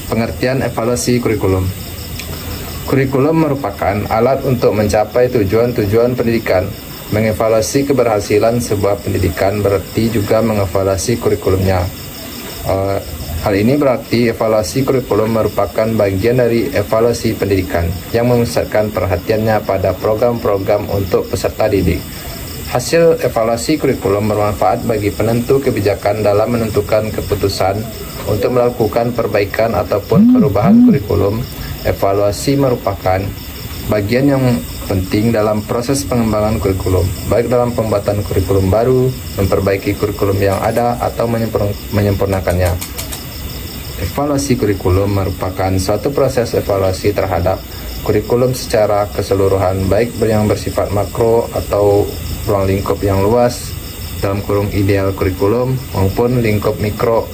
Pengertian evaluasi kurikulum. Kurikulum merupakan alat untuk mencapai tujuan-tujuan pendidikan. Mengevaluasi keberhasilan sebuah pendidikan berarti juga mengevaluasi kurikulumnya. Hal ini berarti evaluasi kurikulum merupakan bagian dari evaluasi pendidikan yang memusatkan perhatiannya pada program-program untuk peserta didik. Hasil evaluasi kurikulum bermanfaat bagi penentu kebijakan dalam menentukan keputusan untuk melakukan perbaikan ataupun perubahan kurikulum. Evaluasi merupakan bagian yang penting dalam proses pengembangan kurikulum, baik dalam pembuatan kurikulum baru, memperbaiki kurikulum yang ada, atau menyempurnakannya. Evaluasi kurikulum merupakan suatu proses evaluasi terhadap kurikulum secara keseluruhan, baik yang bersifat makro atau ruang lingkup yang luas dalam kurung ideal kurikulum maupun lingkup mikro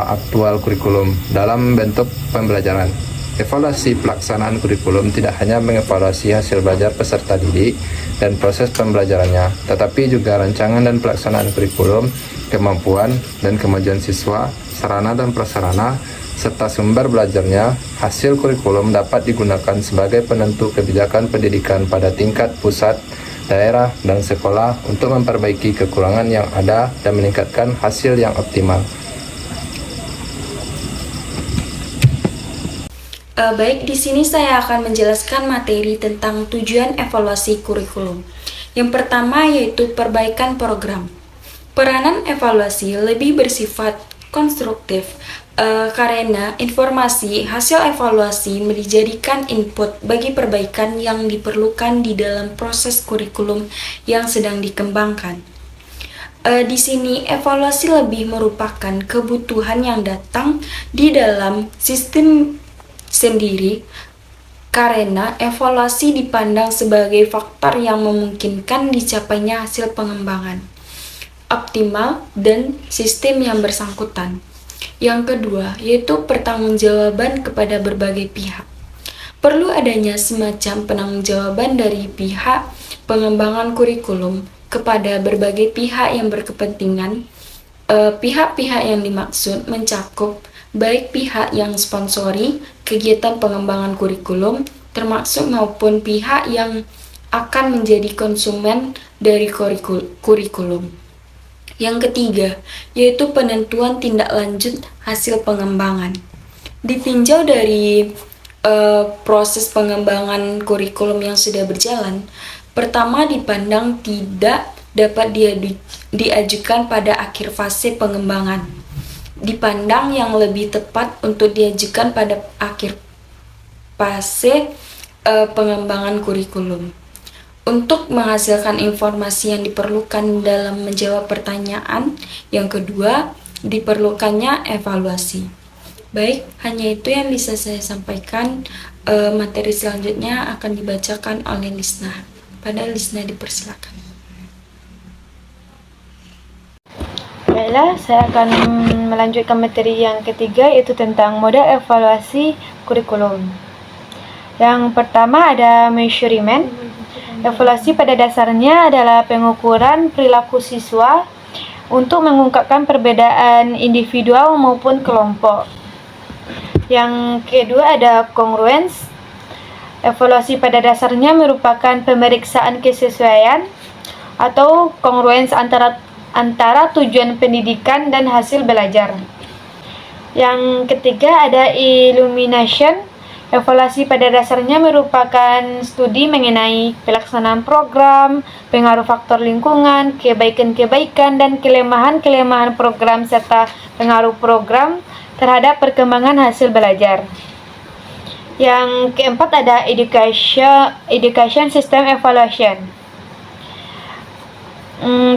aktual kurikulum dalam bentuk pembelajaran. Evaluasi pelaksanaan kurikulum tidak hanya mengevaluasi hasil belajar peserta didik dan proses pembelajarannya, tetapi juga rancangan dan pelaksanaan kurikulum, kemampuan dan kemajuan siswa, sarana dan prasarana, serta sumber belajarnya. Hasil kurikulum dapat digunakan sebagai penentu kebijakan pendidikan pada tingkat pusat, daerah, dan sekolah untuk memperbaiki kekurangan yang ada dan meningkatkan hasil yang optimal. Baik, di sini saya akan menjelaskan materi tentang tujuan evaluasi kurikulum. Yang pertama yaitu perbaikan program. Peranan evaluasi lebih bersifat konstruktif karena informasi hasil evaluasi dijadikan input bagi perbaikan yang diperlukan di dalam proses kurikulum yang sedang dikembangkan. Di sini evaluasi lebih merupakan kebutuhan yang datang di dalam sistem sendiri karena evaluasi dipandang sebagai faktor yang memungkinkan dicapainya hasil pengembangan optimal dan sistem yang bersangkutan. Yang kedua yaitu pertanggungjawaban kepada berbagai pihak. Perlu adanya semacam penanggung-jawaban dari pihak pengembangan kurikulum kepada berbagai pihak yang berkepentingan. Pihak-pihak yang dimaksud mencakup baik pihak yang sponsori kegiatan pengembangan kurikulum termasuk maupun pihak yang akan menjadi konsumen dari kurikulum. Yang ketiga, yaitu penentuan tindak lanjut hasil pengembangan. Ditinjau dari proses pengembangan kurikulum yang sudah berjalan, pertama dipandang tidak dapat diajukan pada akhir fase pengembangan. Dipandang yang lebih tepat untuk diajukan pada akhir fase pengembangan kurikulum. Untuk menghasilkan informasi yang diperlukan dalam menjawab pertanyaan, yang kedua diperlukannya evaluasi. Baik, hanya itu yang bisa saya sampaikan. Materi selanjutnya akan dibacakan oleh Lisna. Pada Lisna dipersilakan. Baiklah, saya akan melanjutkan materi yang ketiga, yaitu tentang model evaluasi kurikulum. Yang pertama ada measurement. Evaluasi pada dasarnya adalah pengukuran perilaku siswa untuk mengungkapkan perbedaan individual maupun kelompok. Yang kedua ada congruence. Evaluasi pada dasarnya merupakan pemeriksaan kesesuaian atau congruence antara tujuan pendidikan dan hasil belajar. Yang ketiga ada illumination. Evaluasi pada dasarnya merupakan studi mengenai pelaksanaan program, pengaruh faktor lingkungan, kebaikan-kebaikan dan kelemahan-kelemahan program serta pengaruh program terhadap perkembangan hasil belajar. Yang keempat ada education system evaluation.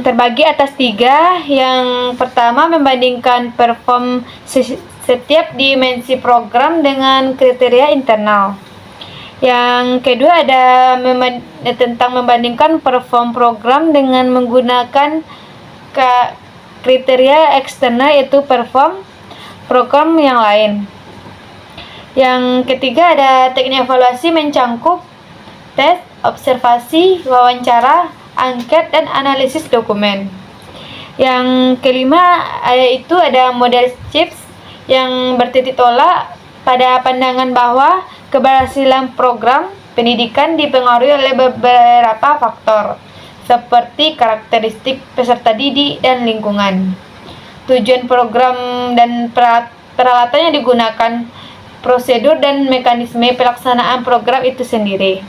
Terbagi atas 3. Yang pertama membandingkan perform setiap dimensi program dengan kriteria internal. Yang kedua ada tentang membandingkan perform program dengan menggunakan kriteria eksternal, yaitu perform program yang lain. Yang ketiga ada teknik evaluasi mencangkup tes, observasi, wawancara, angket, dan analisis dokumen. Yang kelima yaitu ada model CHIPS yang bertitik tolak pada pandangan bahwa keberhasilan program pendidikan dipengaruhi oleh beberapa faktor seperti karakteristik peserta didik dan lingkungan, tujuan program dan peralatan yang digunakan, prosedur dan mekanisme pelaksanaan program itu sendiri.